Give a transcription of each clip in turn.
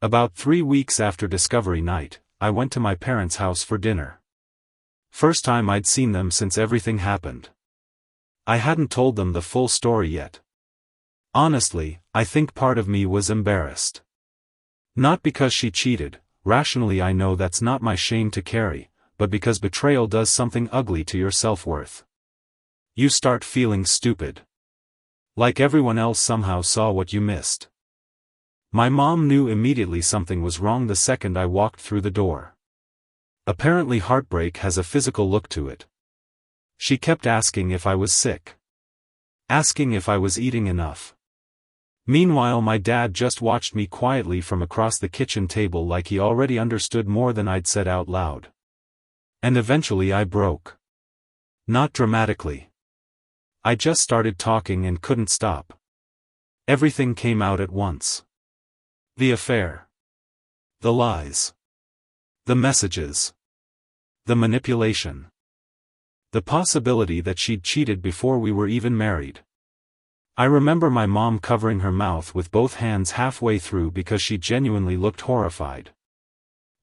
About 3 weeks after Discovery Night, I went to my parents' house for dinner. First time I'd seen them since everything happened. I hadn't told them the full story yet. Honestly, I think part of me was embarrassed. Not because she cheated, rationally I know that's not my shame to carry, but because betrayal does something ugly to your self-worth. You start feeling stupid. Like everyone else somehow saw what you missed. My mom knew immediately something was wrong the second I walked through the door. Apparently heartbreak has a physical look to it. She kept asking if I was sick. Asking if I was eating enough. Meanwhile my dad just watched me quietly from across the kitchen table like he already understood more than I'd said out loud. And eventually I broke. Not dramatically. I just started talking and couldn't stop. Everything came out at once. The affair. The lies. The messages. The manipulation. The possibility that she'd cheated before we were even married. I remember my mom covering her mouth with both hands halfway through because she genuinely looked horrified.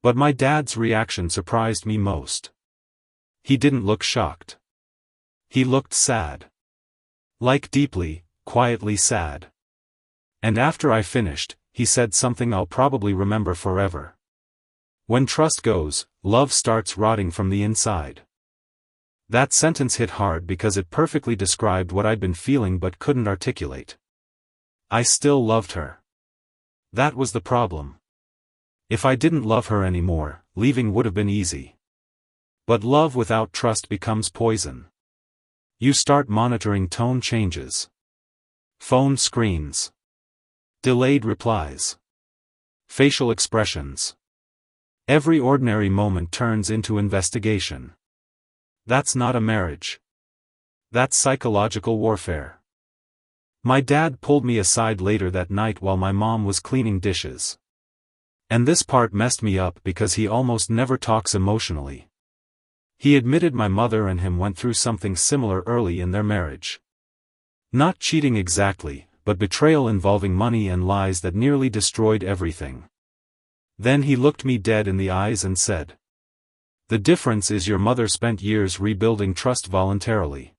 But my dad's reaction surprised me most. He didn't look shocked. He looked sad. Like deeply, quietly sad. And after I finished, he said something I'll probably remember forever. When trust goes, love starts rotting from the inside. That sentence hit hard because it perfectly described what I'd been feeling but couldn't articulate. I still loved her. That was the problem. If I didn't love her anymore, leaving would have been easy. But love without trust becomes poison. You start monitoring tone changes. Phone screens. Delayed replies. Facial expressions. Every ordinary moment turns into investigation. That's not a marriage. That's psychological warfare. My dad pulled me aside later that night while my mom was cleaning dishes. And this part messed me up because he almost never talks emotionally. He admitted my mother and him went through something similar early in their marriage. Not cheating exactly, but betrayal involving money and lies that nearly destroyed everything. Then he looked me dead in the eyes and said, "The difference is your mother spent years rebuilding trust voluntarily.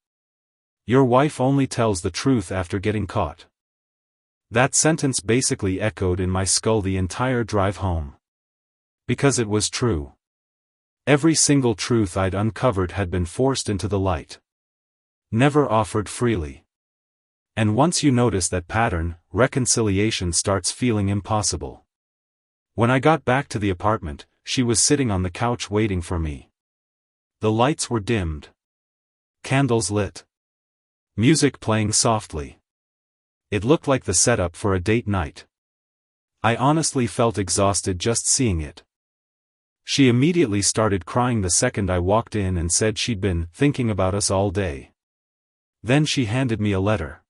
Your wife only tells the truth after getting caught." That sentence basically echoed in my skull the entire drive home. Because it was true. Every single truth I'd uncovered had been forced into the light. Never offered freely. And once you notice that pattern, reconciliation starts feeling impossible. When I got back to the apartment, she was sitting on the couch waiting for me. The lights were dimmed. Candles lit. Music playing softly. It looked like the setup for a date night. I honestly felt exhausted just seeing it. She immediately started crying the second I walked in and said she'd been thinking about us all day. Then she handed me a letter.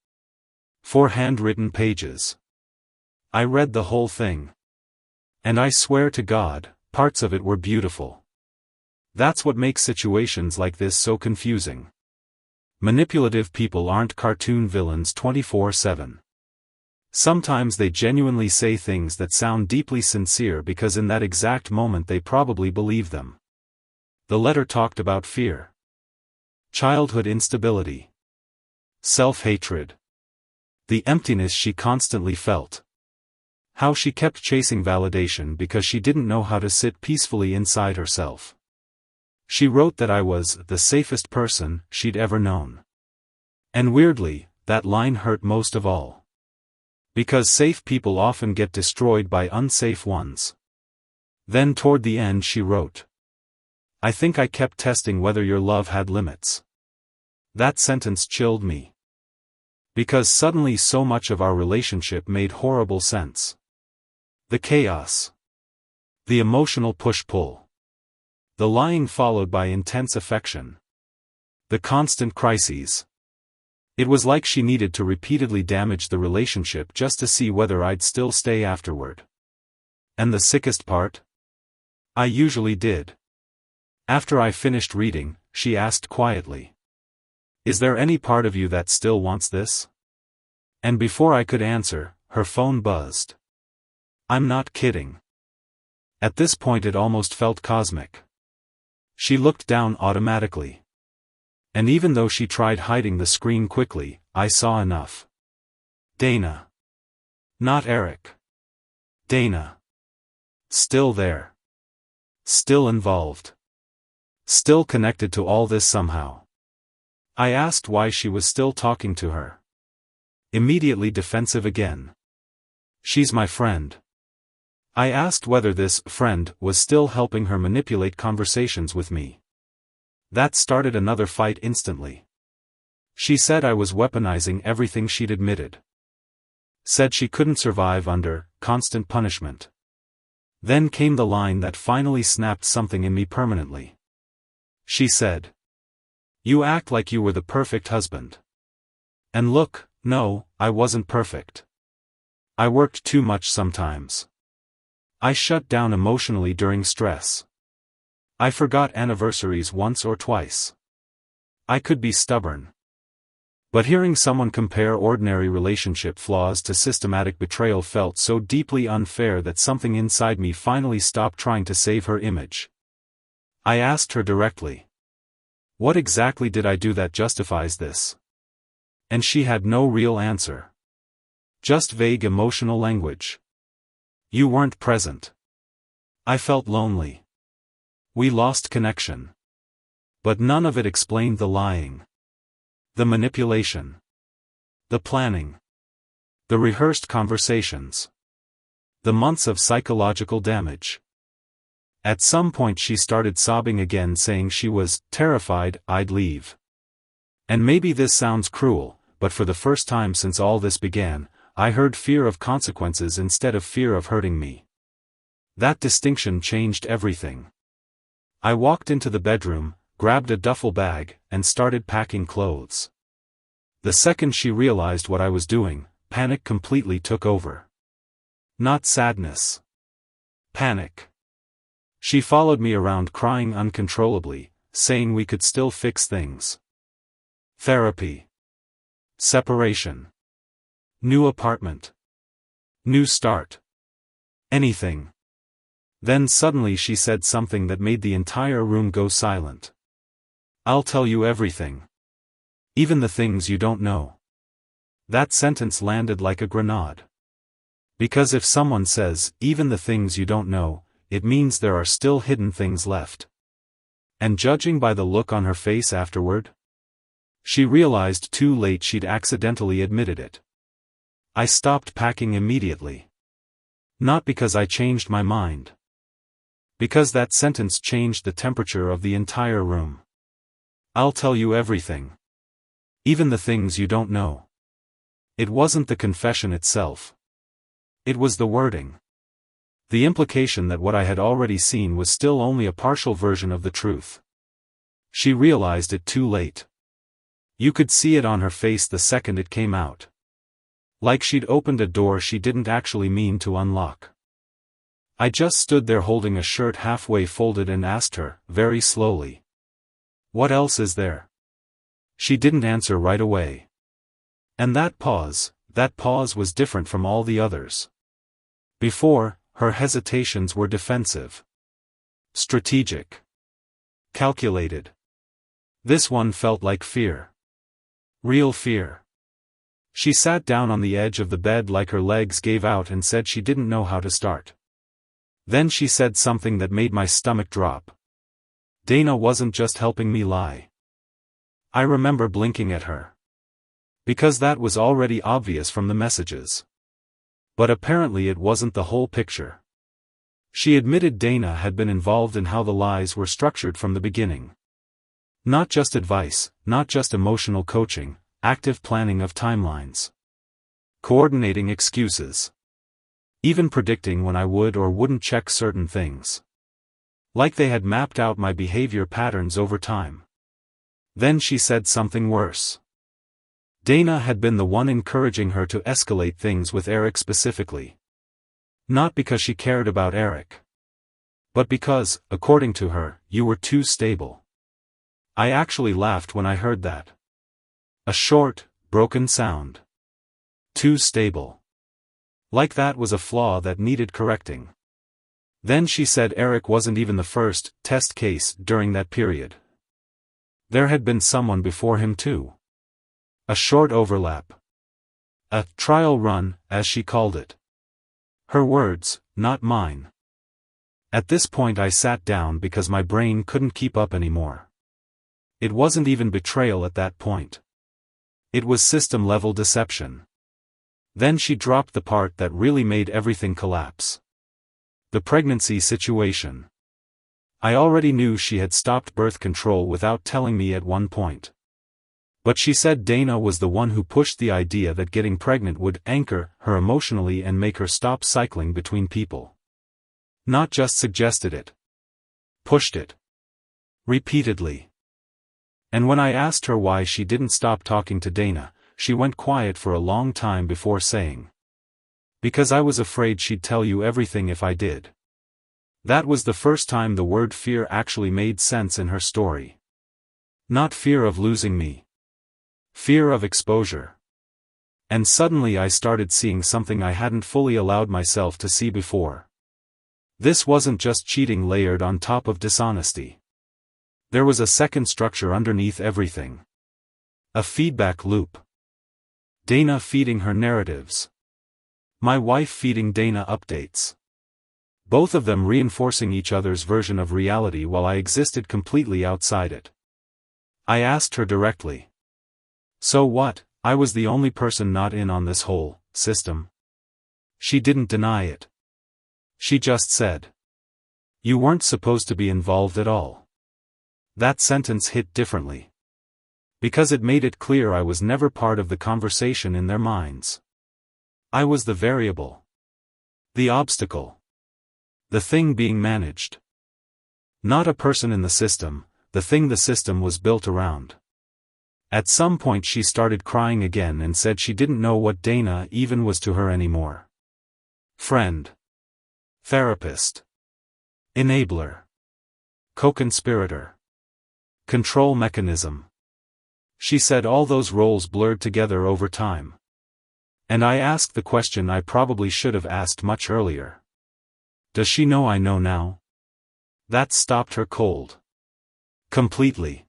4 handwritten pages. I read the whole thing. And I swear to God, parts of it were beautiful. That's what makes situations like this so confusing. Manipulative people aren't cartoon villains 24/7. Sometimes they genuinely say things that sound deeply sincere because in that exact moment they probably believe them. The letter talked about fear. Childhood instability. Self-hatred. The emptiness she constantly felt. How she kept chasing validation because she didn't know how to sit peacefully inside herself. She wrote that I was the safest person she'd ever known. And weirdly, that line hurt most of all. Because safe people often get destroyed by unsafe ones. Then toward the end she wrote, "I think I kept testing whether your love had limits." That sentence chilled me. Because suddenly so much of our relationship made horrible sense. The chaos. The emotional push-pull. The lying followed by intense affection. The constant crises. It was like she needed to repeatedly damage the relationship just to see whether I'd still stay afterward. And the sickest part? I usually did. After I finished reading, she asked quietly, "Is there any part of you that still wants this?" And before I could answer, her phone buzzed. I'm not kidding. At this point it almost felt cosmic. She looked down automatically. And even though she tried hiding the screen quickly, I saw enough. Dana. Not Eric. Dana. Still there. Still involved. Still connected to all this somehow. I asked why she was still talking to her. Immediately defensive again. She's my friend. I asked whether this friend was still helping her manipulate conversations with me. That started another fight instantly. She said I was weaponizing everything she'd admitted. Said she couldn't survive under constant punishment. Then came the line that finally snapped something in me permanently. She said, "You act like you were the perfect husband. And look, no, I wasn't perfect. I worked too much sometimes. I shut down emotionally during stress. I forgot anniversaries once or twice. I could be stubborn." But hearing someone compare ordinary relationship flaws to systematic betrayal felt so deeply unfair that something inside me finally stopped trying to save her image. I asked her directly, "What exactly did I do that justifies this?" And she had no real answer. Just vague emotional language. "You weren't present. I felt lonely. We lost connection." But none of it explained the lying. The manipulation. The planning. The rehearsed conversations. The months of psychological damage. At some point she started sobbing again, saying she was terrified I'd leave. And maybe this sounds cruel, but for the first time since all this began, I heard fear of consequences instead of fear of hurting me. That distinction changed everything. I walked into the bedroom, grabbed a duffel bag, and started packing clothes. The second she realized what I was doing, panic completely took over. Not sadness. Panic. She followed me around crying uncontrollably, saying we could still fix things. Therapy. Separation. New apartment. New start. Anything. Then suddenly she said something that made the entire room go silent. "I'll tell you everything. Even the things you don't know." That sentence landed like a grenade. Because if someone says, "even the things you don't know," it means there are still hidden things left. And judging by the look on her face afterward, she realized too late she'd accidentally admitted it. I stopped packing immediately. Not because I changed my mind. Because that sentence changed the temperature of the entire room. "I'll tell you everything. Even the things you don't know." It wasn't the confession itself. It was the wording. The implication that what I had already seen was still only a partial version of the truth. She realized it too late. You could see it on her face the second it came out. Like she'd opened a door she didn't actually mean to unlock. I just stood there holding a shirt halfway folded and asked her, very slowly, "What else is there?" She didn't answer right away. And that pause was different from all the others. Before, her hesitations were defensive. Strategic. Calculated. This one felt like fear. Real fear. She sat down on the edge of the bed like her legs gave out and said she didn't know how to start. Then she said something that made my stomach drop. Dana wasn't just helping me lie. I remember blinking at her. Because that was already obvious from the messages. But apparently it wasn't the whole picture. She admitted Dana had been involved in how the lies were structured from the beginning. Not just advice, not just emotional coaching, active planning of timelines. Coordinating excuses. Even predicting when I would or wouldn't check certain things. Like they had mapped out my behavior patterns over time. Then she said something worse. Dana had been the one encouraging her to escalate things with Eric specifically. Not because she cared about Eric. But because, according to her, you were too stable. I actually laughed when I heard that. A short, broken sound. Too stable. Like that was a flaw that needed correcting. Then she said Eric wasn't even the first test case during that period. There had been someone before him too. A short overlap. A trial run, as she called it. Her words, not mine. At this point I sat down because my brain couldn't keep up anymore. It wasn't even betrayal at that point. It was system-level deception. Then she dropped the part that really made everything collapse. The pregnancy situation. I already knew she had stopped birth control without telling me at one point. But she said Dana was the one who pushed the idea that getting pregnant would anchor her emotionally and make her stop cycling between people. Not just suggested it. Pushed it. Repeatedly. And when I asked her why she didn't stop talking to Dana, she went quiet for a long time before saying, "Because I was afraid she'd tell you everything if I did." That was the first time the word fear actually made sense in her story. Not fear of losing me. Fear of exposure. And suddenly I started seeing something I hadn't fully allowed myself to see before. This wasn't just cheating layered on top of dishonesty. There was a second structure underneath everything. A feedback loop. Dana feeding her narratives. My wife feeding Dana updates. Both of them reinforcing each other's version of reality while I existed completely outside it. I asked her directly. So what, I was the only person not in on this whole system? She didn't deny it. She just said, "You weren't supposed to be involved at all." That sentence hit differently. Because it made it clear I was never part of the conversation in their minds. I was the variable. The obstacle. The thing being managed. Not a person in the system, the thing the system was built around. At some point she started crying again and said she didn't know what Dana even was to her anymore. Friend. Therapist. Enabler. Co-conspirator. Control mechanism. She said all those roles blurred together over time. And I asked the question I probably should have asked much earlier. Does she know I know now? That stopped her cold. Completely.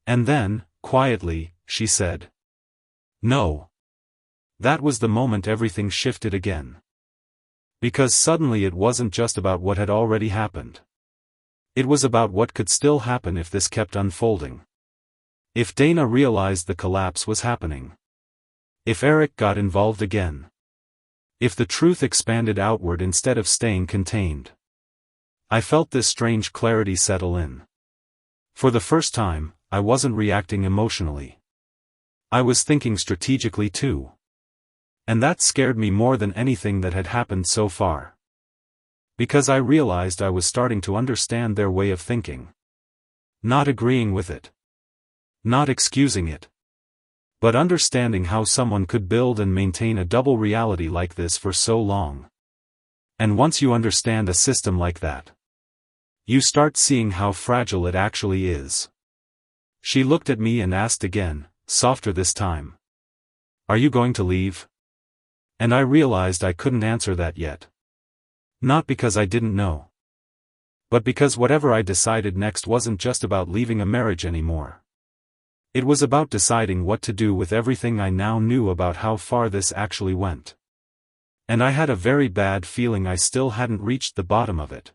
And then, quietly, she said, "No." That was the moment everything shifted again. Because suddenly it wasn't just about what had already happened. It was about what could still happen if this kept unfolding. If Dana realized the collapse was happening. If Eric got involved again. If the truth expanded outward instead of staying contained. I felt this strange clarity settle in. For the first time, I wasn't reacting emotionally. I was thinking strategically too. And that scared me more than anything that had happened so far. Because I realized I was starting to understand their way of thinking. Not agreeing with it. Not excusing it. But understanding how someone could build and maintain a double reality like this for so long. And once you understand a system like that, you start seeing how fragile it actually is. She looked at me and asked again, softer this time. "Are you going to leave?" And I realized I couldn't answer that yet. Not because I didn't know. But because whatever I decided next wasn't just about leaving a marriage anymore. It was about deciding what to do with everything I now knew about how far this actually went. And I had a very bad feeling I still hadn't reached the bottom of it.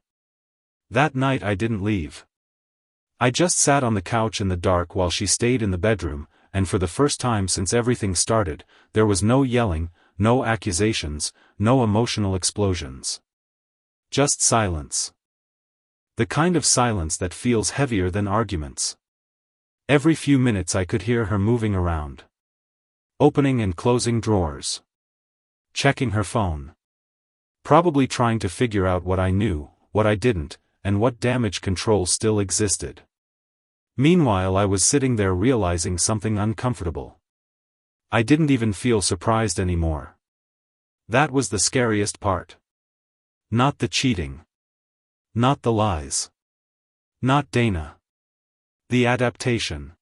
That night I didn't leave. I just sat on the couch in the dark while she stayed in the bedroom, and for the first time since everything started, there was no yelling, no accusations, no emotional explosions. Just silence. The kind of silence that feels heavier than arguments. Every few minutes I could hear her moving around. Opening and closing drawers. Checking her phone. Probably trying to figure out what I knew, what I didn't, and what damage control still existed. Meanwhile I was sitting there realizing something uncomfortable. I didn't even feel surprised anymore. That was the scariest part. Not the cheating. Not the lies. Not Dana. The adaptation.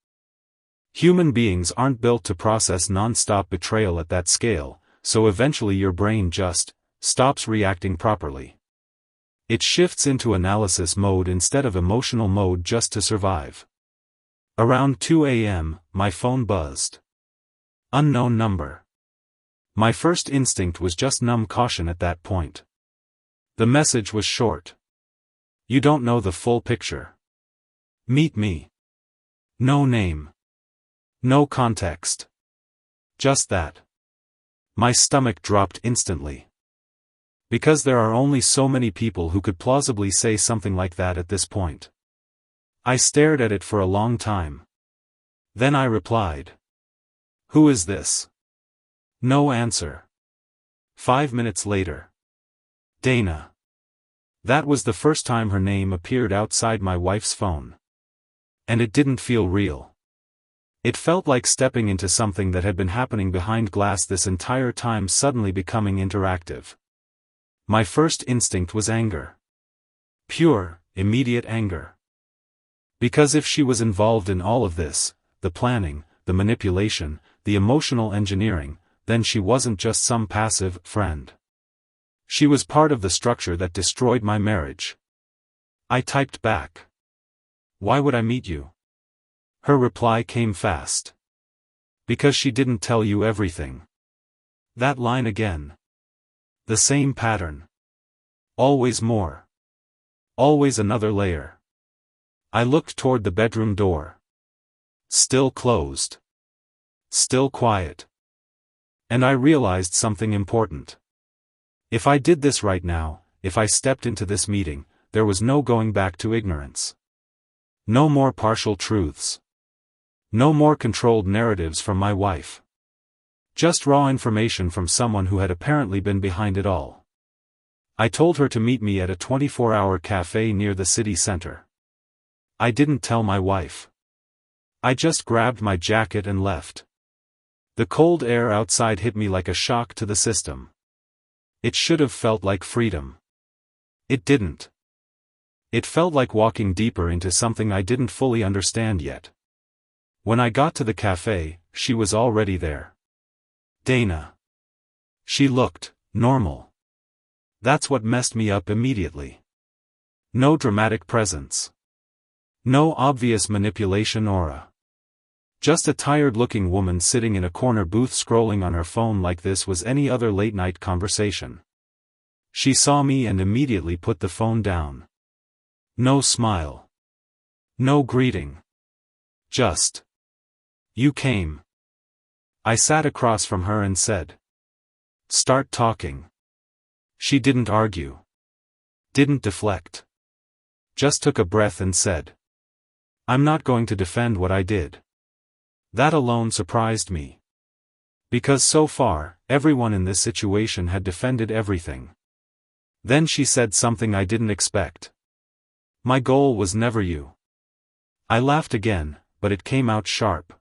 Human beings aren't built to process non-stop betrayal at that scale, so eventually your brain just stops reacting properly. It shifts into analysis mode instead of emotional mode just to survive. Around 2 a.m., my phone buzzed. Unknown number. My first instinct was just numb caution at that point. The message was short. You don't know the full picture. Meet me. No name. No context. Just that. My stomach dropped instantly. Because there are only so many people who could plausibly say something like that at this point. I stared at it for a long time. Then I replied. Who is this? No answer. 5 minutes later. Dana. That was the first time her name appeared outside my wife's phone. And it didn't feel real. It felt like stepping into something that had been happening behind glass this entire time suddenly becoming interactive. My first instinct was anger. Pure, immediate anger. Because if she was involved in all of this, the planning, the manipulation, the emotional engineering, then she wasn't just some passive friend. She was part of the structure that destroyed my marriage. I typed back. Why would I meet you? Her reply came fast. Because she didn't tell you everything. That line again. The same pattern. Always more. Always another layer. I looked toward the bedroom door. Still closed. Still quiet. And I realized something important. If I did this right now, if I stepped into this meeting, there was no going back to ignorance. No more partial truths. No more controlled narratives from my wife. Just raw information from someone who had apparently been behind it all. I told her to meet me at a 24-hour cafe near the city center. I didn't tell my wife. I just grabbed my jacket and left. The cold air outside hit me like a shock to the system. It should have felt like freedom. It didn't. It felt like walking deeper into something I didn't fully understand yet. When I got to the cafe, she was already there. Dana. She looked normal. That's what messed me up immediately. No dramatic presence. No obvious manipulation aura. Just a tired-looking woman sitting in a corner booth scrolling on her phone like this was any other late-night conversation. She saw me and immediately put the phone down. No smile. No greeting. Just. You came. I sat across from her and said. Start talking. She didn't argue. Didn't deflect. Just took a breath and said. I'm not going to defend what I did. That alone surprised me. Because so far, everyone in this situation had defended everything. Then she said something I didn't expect. My goal was never you. I laughed again, but it came out sharp.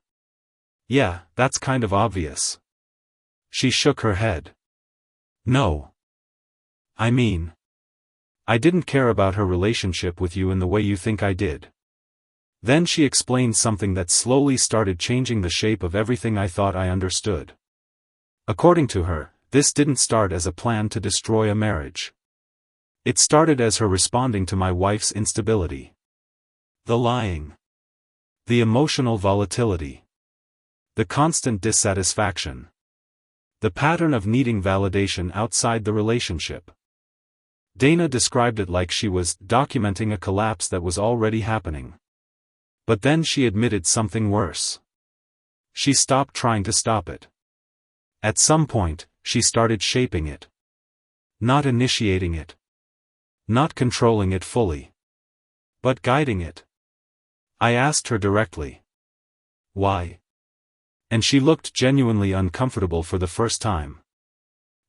Yeah, that's kind of obvious. She shook her head. No. I mean, I didn't care about her relationship with you in the way you think I did. Then she explained something that slowly started changing the shape of everything I thought I understood. According to her, this didn't start as a plan to destroy a marriage. It started as her responding to my wife's instability. The lying. The emotional volatility. The constant dissatisfaction. The pattern of needing validation outside the relationship. Dana described it like she was documenting a collapse that was already happening. But then she admitted something worse. She stopped trying to stop it. At some point, she started shaping it. Not initiating it. Not controlling it fully. But guiding it. I asked her directly. Why? And she looked genuinely uncomfortable for the first time.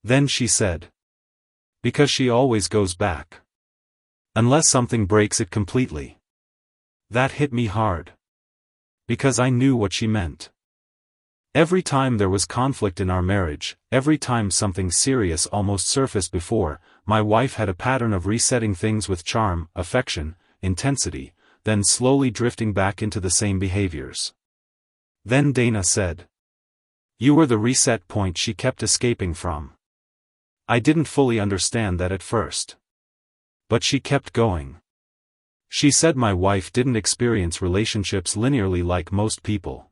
Then she said. Because she always goes back. Unless something breaks it completely. That hit me hard. Because I knew what she meant. Every time there was conflict in our marriage, every time something serious almost surfaced before, my wife had a pattern of resetting things with charm, affection, intensity, then slowly drifting back into the same behaviors. Then Dana said. You were the reset point she kept escaping from. I didn't fully understand that at first. But she kept going. She said my wife didn't experience relationships linearly like most people.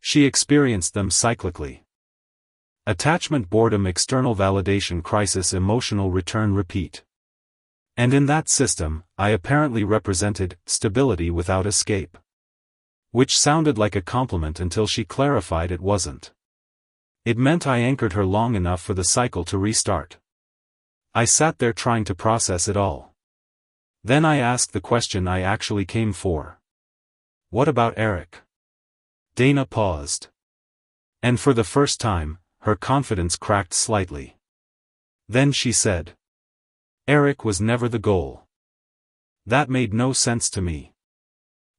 She experienced them cyclically. Attachment, boredom, external validation, crisis, emotional return, repeat. And in that system, I apparently represented stability without escape. Which sounded like a compliment until she clarified it wasn't. It meant I anchored her long enough for the cycle to restart. I sat there trying to process it all. Then I asked the question I actually came for. What about Eric? Dana paused. And for the first time, her confidence cracked slightly. Then she said, Eric was never the goal. That made no sense to me.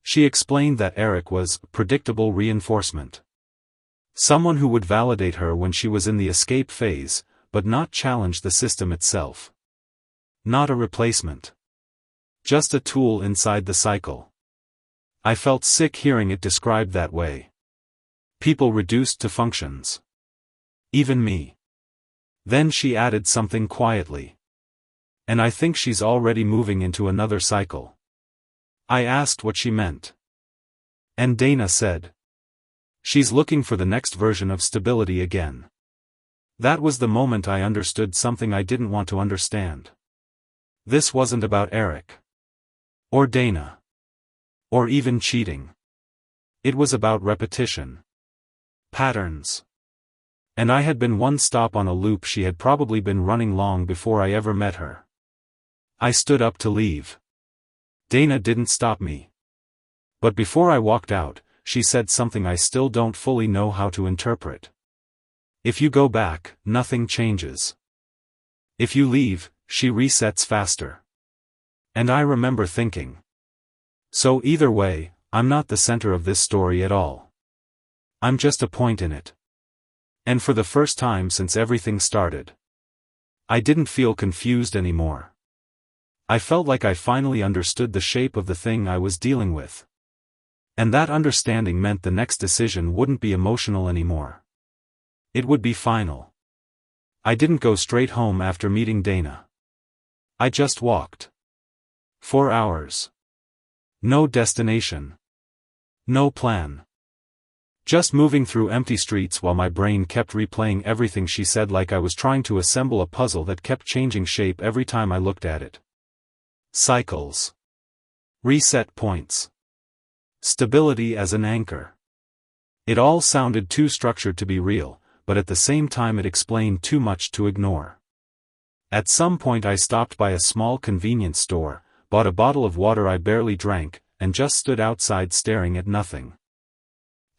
She explained that Eric was predictable reinforcement. Someone who would validate her when she was in the escape phase, but not challenge the system itself. Not a replacement. Just a tool inside the cycle. I felt sick hearing it described that way. People reduced to functions. Even me. Then she added something quietly. And I think she's already moving into another cycle. I asked what she meant. And Dana said, she's looking for the next version of stability again. That was the moment I understood something I didn't want to understand. This wasn't about Eric. Or Dana. Or even cheating. It was about repetition. Patterns. And I had been one stop on a loop she had probably been running long before I ever met her. I stood up to leave. Dana didn't stop me. But before I walked out, she said something I still don't fully know how to interpret. If you go back, nothing changes. If you leave, she resets faster. And I remember thinking. So either way, I'm not the center of this story at all. I'm just a point in it. And for the first time since everything started, I didn't feel confused anymore. I felt like I finally understood the shape of the thing I was dealing with. And that understanding meant the next decision wouldn't be emotional anymore. It would be final. I didn't go straight home after meeting Dana. I just walked. 4 hours. No destination. No plan. Just moving through empty streets while my brain kept replaying everything she said like I was trying to assemble a puzzle that kept changing shape every time I looked at it. Cycles. Reset points. Stability as an anchor. It all sounded too structured to be real, but at the same time it explained too much to ignore. At some point I stopped by a small convenience store, bought a bottle of water I barely drank, and just stood outside staring at nothing.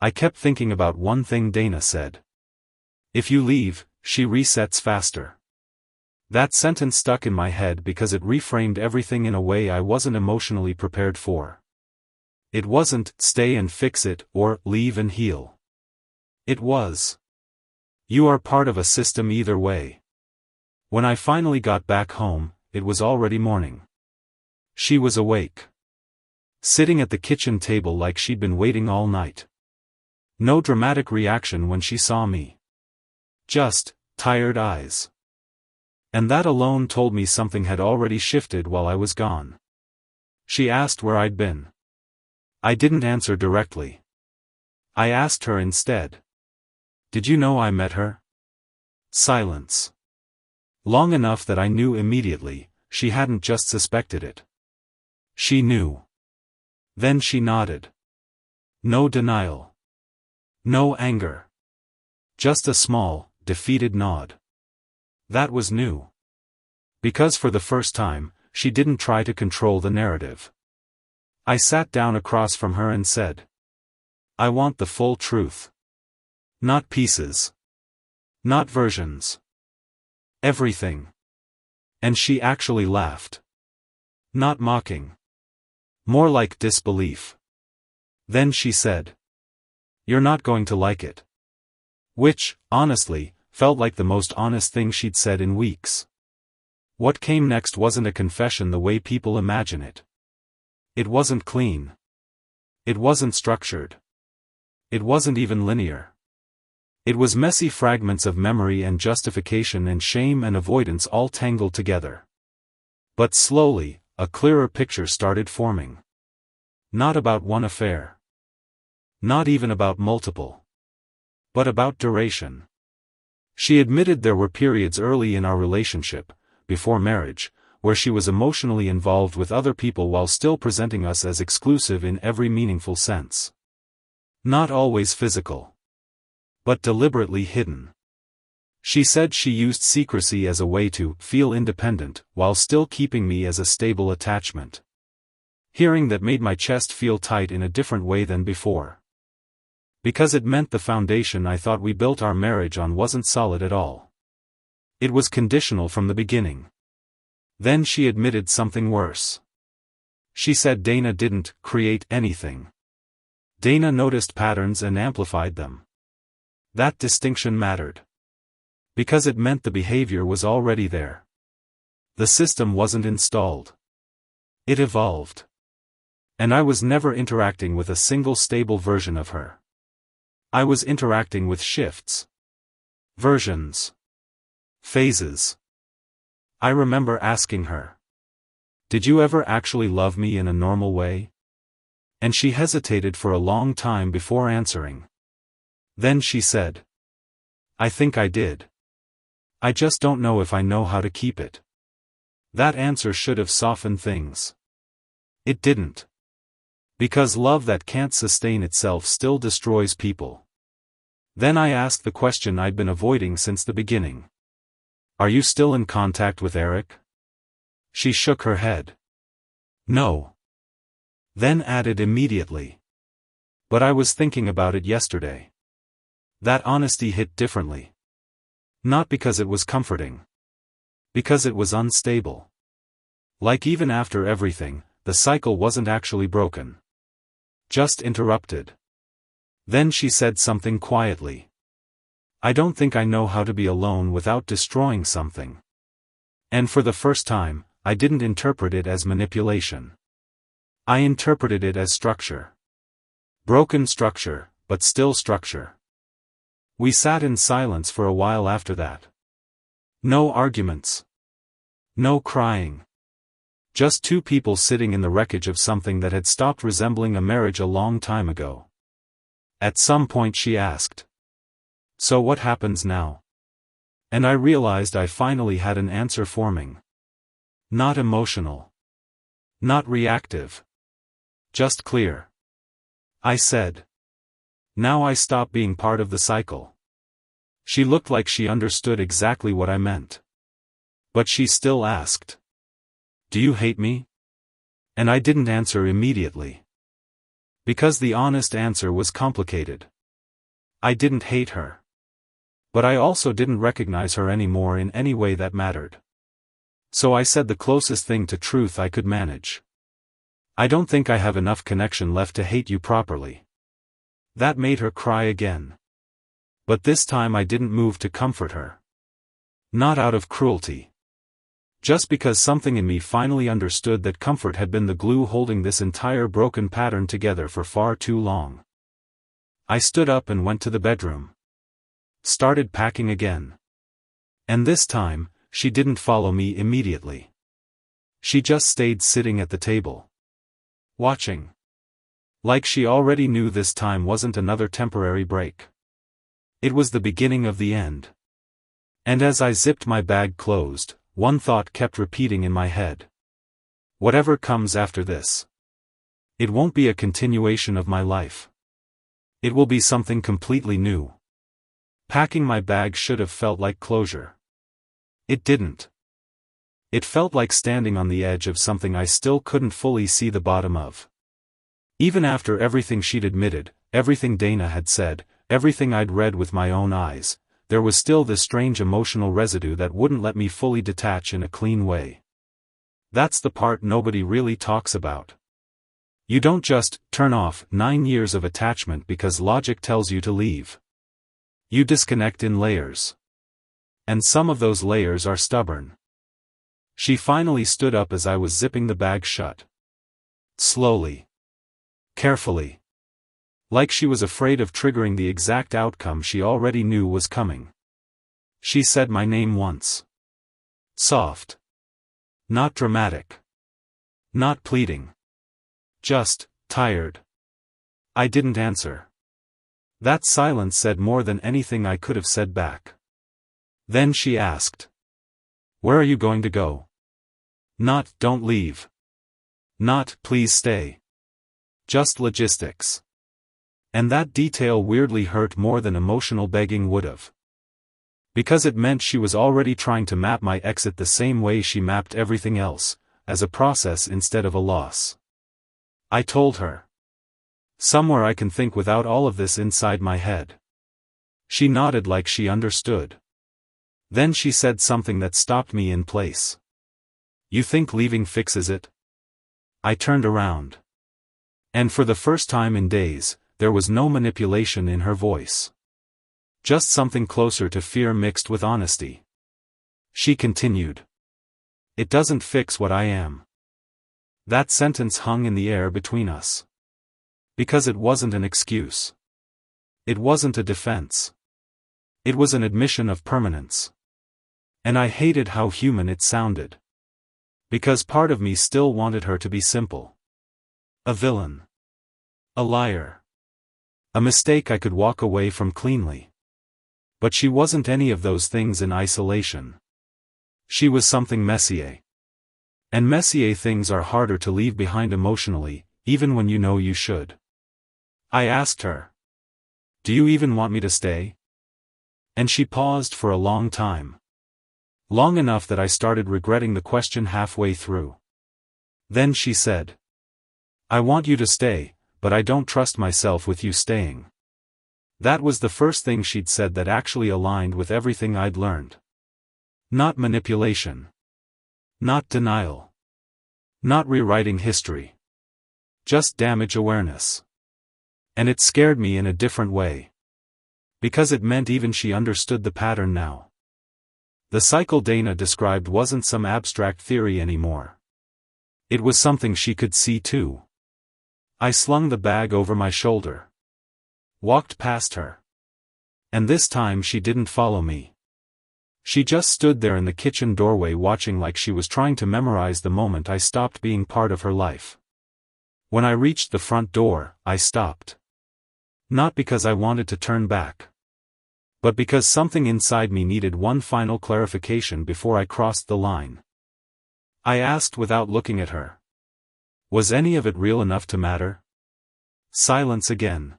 I kept thinking about one thing Dana said. If you leave, she resets faster. That sentence stuck in my head because it reframed everything in a way I wasn't emotionally prepared for. It wasn't stay and fix it or leave and heal. It was. You are part of a system either way. When I finally got back home, it was already morning. She was awake. Sitting at the kitchen table like she'd been waiting all night. No dramatic reaction when she saw me. Just tired eyes. And that alone told me something had already shifted while I was gone. She asked where I'd been. I didn't answer directly. I asked her instead. Did you know I met her? Silence. Long enough that I knew immediately, she hadn't just suspected it. She knew. Then she nodded. No denial. No anger. Just a small, defeated nod. That was new. Because for the first time, she didn't try to control the narrative. I sat down across from her and said, I want the full truth. Not pieces. Not versions. Everything. And she actually laughed. Not mocking. More like disbelief. Then she said, You're not going to like it. Which, honestly, felt like the most honest thing she'd said in weeks. What came next wasn't a confession the way people imagine it. It wasn't clean. It wasn't structured. It wasn't even linear. It was messy fragments of memory and justification and shame and avoidance all tangled together. But slowly, a clearer picture started forming. Not about one affair. Not even about multiple. But about duration. She admitted there were periods early in our relationship, before marriage, where she was emotionally involved with other people while still presenting us as exclusive in every meaningful sense. Not always physical. But deliberately hidden. She said she used secrecy as a way to feel independent, while still keeping me as a stable attachment. Hearing that made my chest feel tight in a different way than before. Because it meant the foundation I thought we built our marriage on wasn't solid at all. It was conditional from the beginning. Then she admitted something worse. She said Dana didn't create anything. Dana noticed patterns and amplified them. That distinction mattered. Because it meant the behavior was already there. The system wasn't installed. It evolved. And I was never interacting with a single stable version of her. I was interacting with shifts. Versions. Phases. I remember asking her, "Did you ever actually love me in a normal way?" And she hesitated for a long time before answering. Then she said, "I think I did. I just don't know if I know how to keep it." That answer should have softened things. It didn't. Because love that can't sustain itself still destroys people. Then I asked the question I'd been avoiding since the beginning. "Are you still in contact with Eric?" She shook her head. "No." Then added immediately, "But I was thinking about it yesterday." That honesty hit differently. Not because it was comforting. Because it was unstable. Like even after everything, the cycle wasn't actually broken. Just interrupted. Then she said something quietly. "I don't think I know how to be alone without destroying something." And for the first time, I didn't interpret it as manipulation. I interpreted it as structure. Broken structure, but still structure. We sat in silence for a while after that. No arguments. No crying. Just two people sitting in the wreckage of something that had stopped resembling a marriage a long time ago. At some point she asked, "So what happens now?" And I realized I finally had an answer forming. Not emotional. Not reactive. Just clear. I said, "Now I stop being part of the cycle." She looked like she understood exactly what I meant. But she still asked, "Do you hate me?" And I didn't answer immediately. Because the honest answer was complicated. I didn't hate her. But I also didn't recognize her anymore in any way that mattered. So I said the closest thing to truth I could manage. "I don't think I have enough connection left to hate you properly." That made her cry again. But this time I didn't move to comfort her. Not out of cruelty. Just because something in me finally understood that comfort had been the glue holding this entire broken pattern together for far too long. I stood up and went to the bedroom. Started packing again. And this time, she didn't follow me immediately. She just stayed sitting at the table. Watching. Like she already knew this time wasn't another temporary break. It was the beginning of the end. And as I zipped my bag closed, one thought kept repeating in my head. Whatever comes after this. It won't be a continuation of my life. It will be something completely new. Packing my bag should have felt like closure. It didn't. It felt like standing on the edge of something I still couldn't fully see the bottom of. Even after everything she'd admitted, everything Dana had said, everything I'd read with my own eyes, there was still this strange emotional residue that wouldn't let me fully detach in a clean way. That's the part nobody really talks about. You don't just turn off 9 years of attachment because logic tells you to leave. You disconnect in layers. And some of those layers are stubborn. She finally stood up as I was zipping the bag shut. Slowly. Carefully. Like she was afraid of triggering the exact outcome she already knew was coming. She said my name once. Soft. Not dramatic. Not pleading. Just, tired. I didn't answer. That silence said more than anything I could have said back. Then she asked. Where are you going to go? Not, don't leave. Not, please stay. Just logistics. And that detail weirdly hurt more than emotional begging would have. Because it meant she was already trying to map my exit the same way she mapped everything else, as a process instead of a loss. I told her. Somewhere I can think without all of this inside my head. She nodded like she understood. Then she said something that stopped me in place. You think leaving fixes it? I turned around. And for the first time in days, there was no manipulation in her voice. Just something closer to fear mixed with honesty. She continued. It doesn't fix what I am. That sentence hung in the air between us. Because it wasn't an excuse. It wasn't a defense. It was an admission of permanence. And I hated how human it sounded. Because part of me still wanted her to be simple. A villain. A liar. A mistake I could walk away from cleanly. But she wasn't any of those things in isolation. She was something messier. And messier things are harder to leave behind emotionally, even when you know you should. I asked her. Do you even want me to stay? And she paused for a long time. Long enough that I started regretting the question halfway through. Then she said. I want you to stay, but I don't trust myself with you staying. That was the first thing she'd said that actually aligned with everything I'd learned. Not manipulation. Not denial. Not rewriting history. Just damage awareness. And it scared me in a different way. Because it meant even she understood the pattern now. The cycle Dana described wasn't some abstract theory anymore. It was something she could see too. I slung the bag over my shoulder. Walked past her. And this time she didn't follow me. She just stood there in the kitchen doorway watching like she was trying to memorize the moment I stopped being part of her life. When I reached the front door, I stopped. Not because I wanted to turn back. But because something inside me needed one final clarification before I crossed the line. I asked without looking at her. Was any of it real enough to matter? Silence again.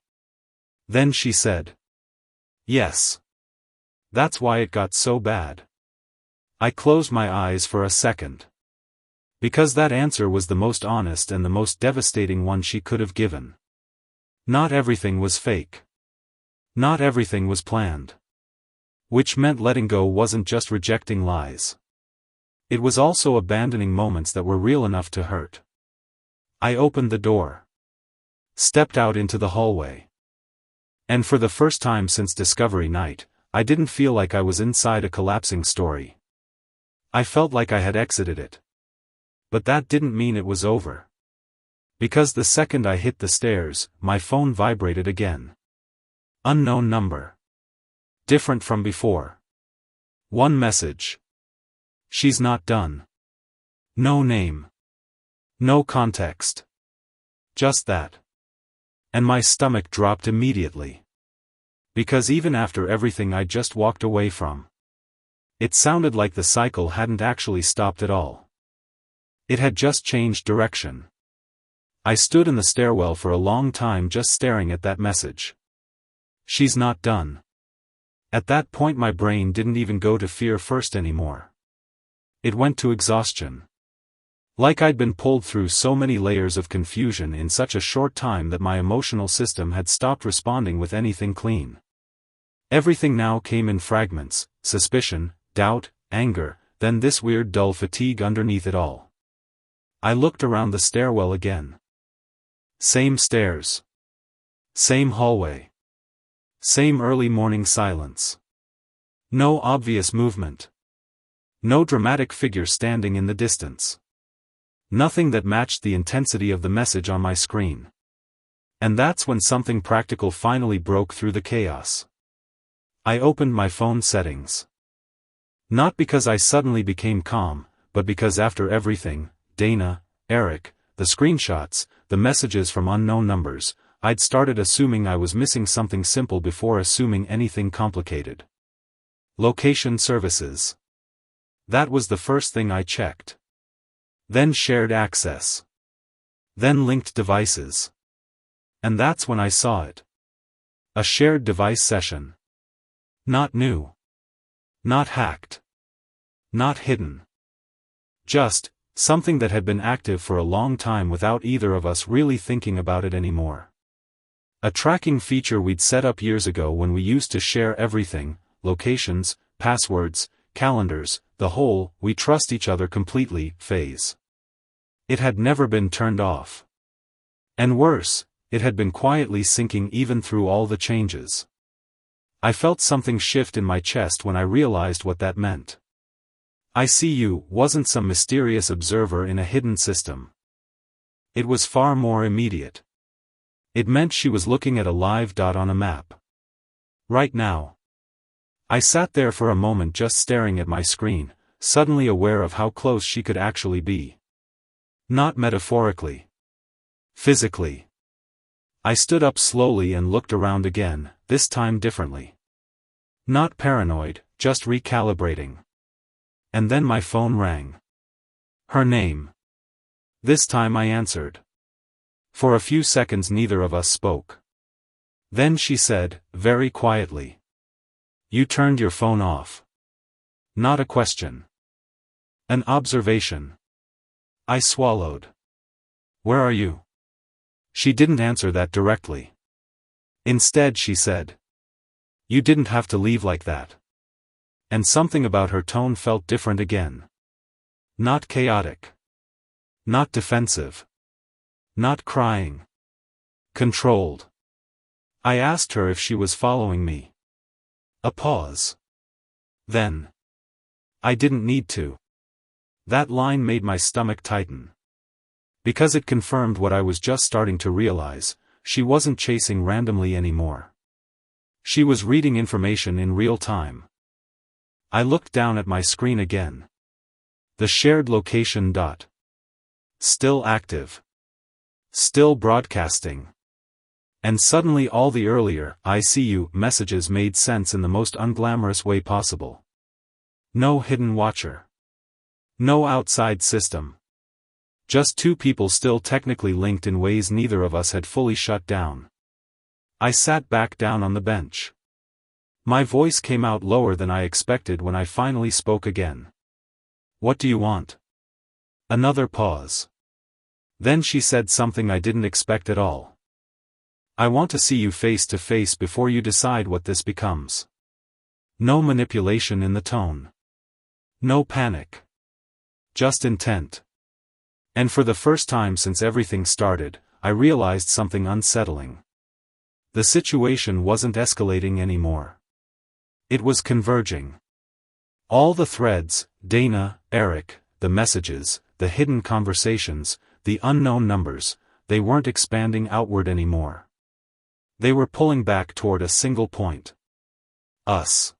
Then she said. Yes. That's why it got so bad. I closed my eyes for a second. Because that answer was the most honest and the most devastating one she could have given. Not everything was fake. Not everything was planned. Which meant letting go wasn't just rejecting lies. It was also abandoning moments that were real enough to hurt. I opened the door. Stepped out into the hallway. And for the first time since Discovery Night, I didn't feel like I was inside a collapsing story. I felt like I had exited it. But that didn't mean it was over. Because the second I hit the stairs, my phone vibrated again. Unknown number. Different from before. One message. She's not done. No name. No context. Just that. And my stomach dropped immediately. Because even after everything I just walked away from, it sounded like the cycle hadn't actually stopped at all. It had just changed direction. I stood in the stairwell for a long time just staring at that message. She's not done. At that point my brain didn't even go to fear first anymore. It went to exhaustion. Like I'd been pulled through so many layers of confusion in such a short time that my emotional system had stopped responding with anything clean. Everything now came in fragments, suspicion, doubt, anger, then this weird dull fatigue underneath it all. I looked around the stairwell again. Same stairs. Same hallway. Same early morning silence. No obvious movement. No dramatic figure standing in the distance. Nothing that matched the intensity of the message on my screen. And that's when something practical finally broke through the chaos. I opened my phone settings. Not because I suddenly became calm, but because after everything, Dana, Eric, the screenshots, the messages from unknown numbers, I'd started assuming I was missing something simple before assuming anything complicated. Location services. That was the first thing I checked. Then shared access. Then linked devices. And that's when I saw it. A shared device session. Not new. Not hacked. Not hidden. Just something that had been active for a long time without either of us really thinking about it anymore. A tracking feature we'd set up years ago when we used to share everything, locations, passwords, calendars, the whole "we trust each other completely" phase. It had never been turned off. And worse, it had been quietly sinking even through all the changes. I felt something shift in my chest when I realized what that meant. I see you wasn't some mysterious observer in a hidden system. It was far more immediate. It meant she was looking at a live dot on a map. Right now. I sat there for a moment just staring at my screen, suddenly aware of how close she could actually be. Not metaphorically. Physically. I stood up slowly and looked around again, this time differently. Not paranoid, just recalibrating. And then my phone rang. Her name. This time I answered. For a few seconds neither of us spoke. Then she said, very quietly. You turned your phone off. Not a question. An observation. I swallowed. Where are you? She didn't answer that directly. Instead she said. You didn't have to leave like that. And something about her tone felt different again. Not chaotic. Not defensive. Not crying. Controlled. I asked her if she was following me. A pause. Then. I didn't need to. That line made my stomach tighten. Because it confirmed what I was just starting to realize, she wasn't chasing randomly anymore. She was reading information in real time. I looked down at my screen again. The shared location dot. Still active. Still broadcasting. And suddenly all the earlier "I see you" messages made sense in the most unglamorous way possible. No hidden watcher. No outside system. Just two people still technically linked in ways neither of us had fully shut down. I sat back down on the bench. My voice came out lower than I expected when I finally spoke again. What do you want? Another pause. Then she said something I didn't expect at all. I want to see you face to face before you decide what this becomes. No manipulation in the tone. No panic. Just intent. And for the first time since everything started, I realized something unsettling. The situation wasn't escalating anymore. It was converging. All the threads, Dana, Eric, the messages, the hidden conversations, the unknown numbers, they weren't expanding outward anymore. They were pulling back toward a single point. Us.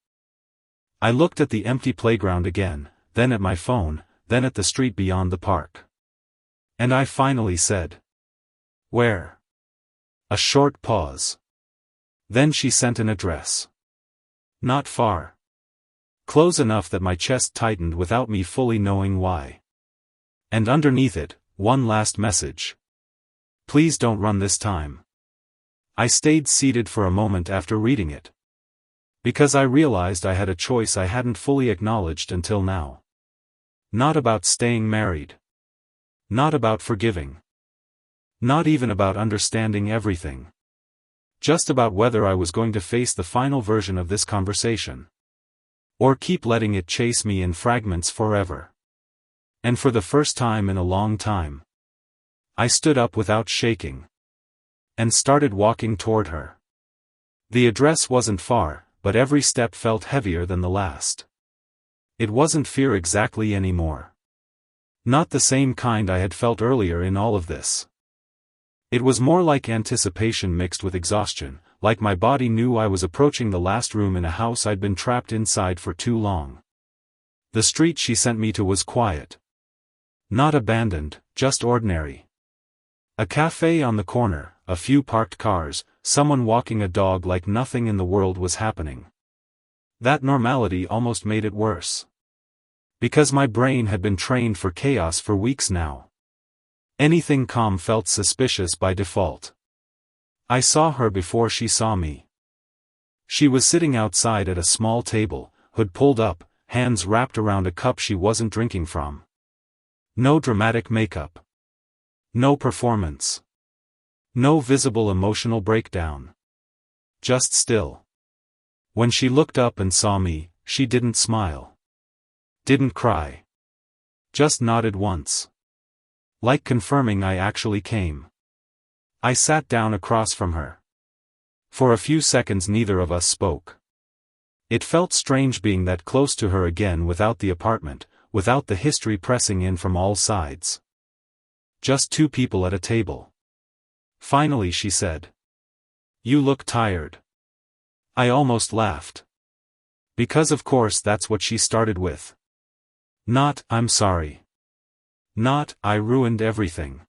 I looked at the empty playground again, then at my phone, then at the street beyond the park. And I finally said. Where? A short pause. Then she sent an address. Not far. Close enough that my chest tightened without me fully knowing why. And underneath it, one last message. Please don't run this time. I stayed seated for a moment after reading it. Because I realized I had a choice I hadn't fully acknowledged until now. Not about staying married. Not about forgiving. Not even about understanding everything. Just about whether I was going to face the final version of this conversation. Or keep letting it chase me in fragments forever. And for the first time in a long time, I stood up without shaking. And started walking toward her. The address wasn't far, but every step felt heavier than the last. It wasn't fear exactly anymore. Not the same kind I had felt earlier in all of this. It was more like anticipation mixed with exhaustion, like my body knew I was approaching the last room in a house I'd been trapped inside for too long. The street she sent me to was quiet, Not abandoned, just ordinary. A cafe on the corner, a few parked cars, someone walking a dog like nothing in the world was happening. That normality almost made it worse. Because my brain had been trained for chaos for weeks now. Anything calm felt suspicious by default. I saw her before she saw me. She was sitting outside at a small table, hood pulled up, hands wrapped around a cup she wasn't drinking from. No dramatic makeup. No performance. No visible emotional breakdown. Just still. When she looked up and saw me, she didn't smile. Didn't cry. Just nodded once. Like confirming I actually came. I sat down across from her. For a few seconds neither of us spoke. It felt strange being that close to her again without the apartment, without the history pressing in from all sides. Just two people at a table. Finally she said. "You look tired." I almost laughed. Because of course that's what she started with. Not, "I'm sorry." Not, "I ruined everything."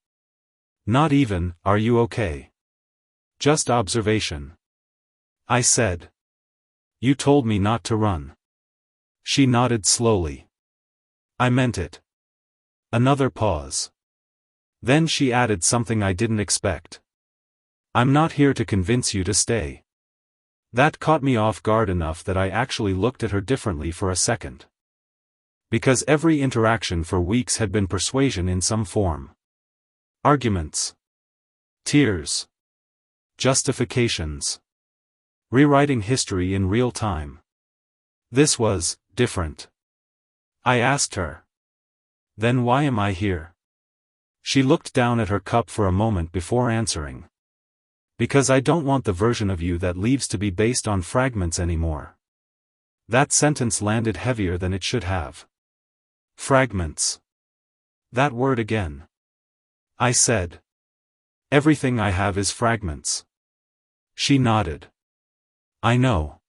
Not even, "Are you okay?" Just observation. I said. "You told me not to run." She nodded slowly. "I meant it." Another pause. Then she added something I didn't expect. "I'm not here to convince you to stay." That caught me off guard enough that I actually looked at her differently for a second. Because every interaction for weeks had been persuasion in some form. Arguments. Tears. Justifications. Rewriting history in real time. This was different. I asked her. "Then why am I here?" She looked down at her cup for a moment before answering. "Because I don't want the version of you that leaves to be based on fragments anymore." That sentence landed heavier than it should have. Fragments. That word again. I said. "Everything I have is fragments." She nodded. "I know."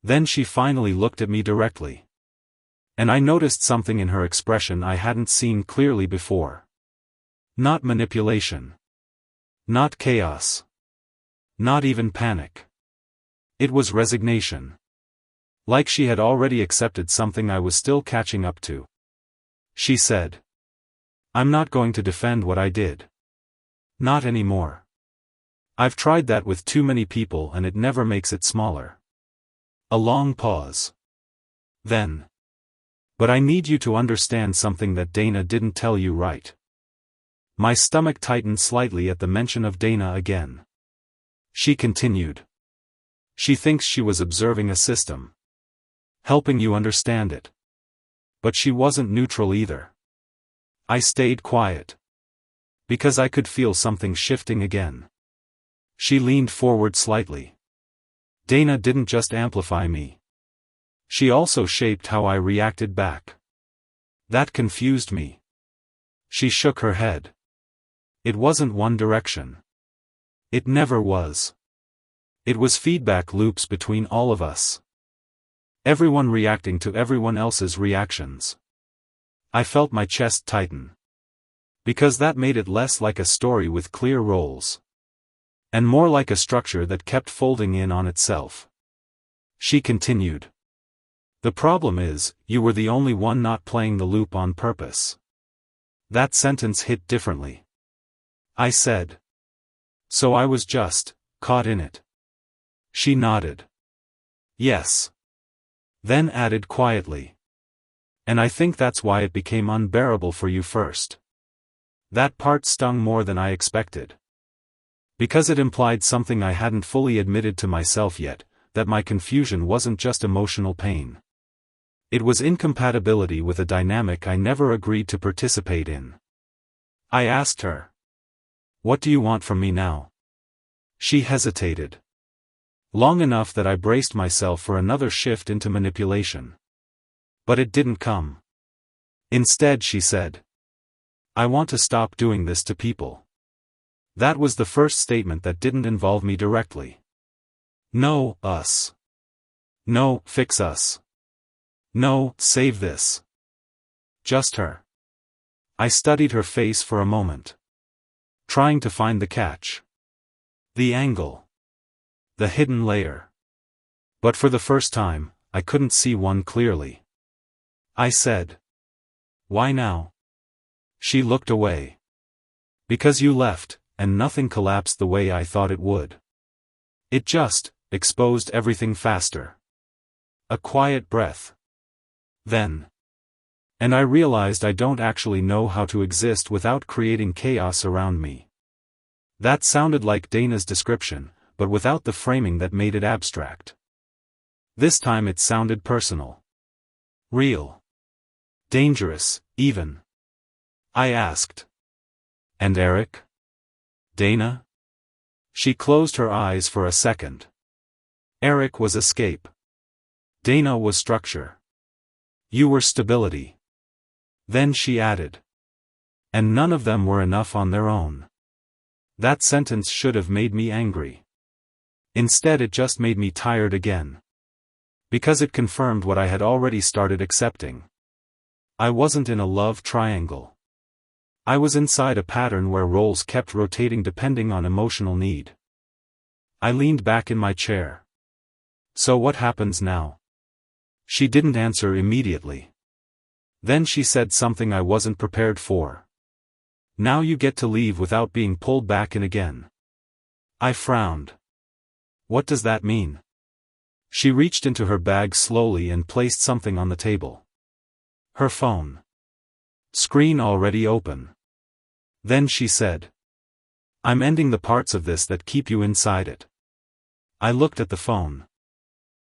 Then she finally looked at me directly. And I noticed something in her expression I hadn't seen clearly before. Not manipulation. Not chaos. Not even panic. It was resignation. Like she had already accepted something I was still catching up to. She said. "I'm not going to defend what I did. Not anymore. I've tried that with too many people and it never makes it smaller." A long pause. Then. "But I need you to understand something that Dana didn't tell you, right?" My stomach tightened slightly at the mention of Dana again. She continued. "She thinks she was observing a system. Helping you understand it. But she wasn't neutral either." I stayed quiet. Because I could feel something shifting again. She leaned forward slightly. "Dana didn't just amplify me. She also shaped how I reacted back. That confused me." She shook her head. "It wasn't one direction. It never was. It was feedback loops between all of us. Everyone reacting to everyone else's reactions." I felt my chest tighten. Because that made it less like a story with clear roles. And more like a structure that kept folding in on itself. She continued. "The problem is, you were the only one not playing the loop on purpose." That sentence hit differently. I said. "So I was just caught in it." She nodded. "Yes." Then added quietly. "And I think that's why it became unbearable for you first." That part stung more than I expected. Because it implied something I hadn't fully admitted to myself yet, that my confusion wasn't just emotional pain. It was incompatibility with a dynamic I never agreed to participate in. I asked her. "What do you want from me now?" She hesitated. Long enough that I braced myself for another shift into manipulation. But it didn't come. Instead she said. "I want to stop doing this to people." That was the first statement that didn't involve me directly. No, us. No, fix us. No, save this. Just her. I studied her face for a moment, trying to find the catch. The angle. The hidden layer. But for the first time, I couldn't see one clearly. I said, "Why now?" She looked away. "Because you left, and nothing collapsed the way I thought it would. It just exposed everything faster." A quiet breath. Then. And I realized I don't actually know how to exist without creating chaos around me. That sounded like Dana's description, but without the framing that made it abstract. This time it sounded personal. Real. Dangerous, even. I asked. "And Eric? Dana?" She closed her eyes for a second. Eric was escape. Dana was structure. You were stability. Then she added. And none of them were enough on their own. That sentence should have made me angry. Instead it just made me tired again. Because it confirmed what I had already started accepting. I wasn't in a love triangle. I was inside a pattern where roles kept rotating depending on emotional need. I leaned back in my chair. "So what happens now?" She didn't answer immediately. Then she said something I wasn't prepared for. "Now you get to leave without being pulled back in again." I frowned. "What does that mean?" She reached into her bag slowly and placed something on the table. Her phone. Screen already open. Then she said, "I'm ending the parts of this that keep you inside it." I looked at the phone.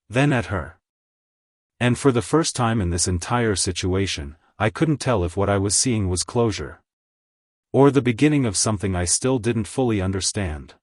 Then at her. And for the first time in this entire situation, I couldn't tell if what I was seeing was closure. Or the beginning of something I still didn't fully understand.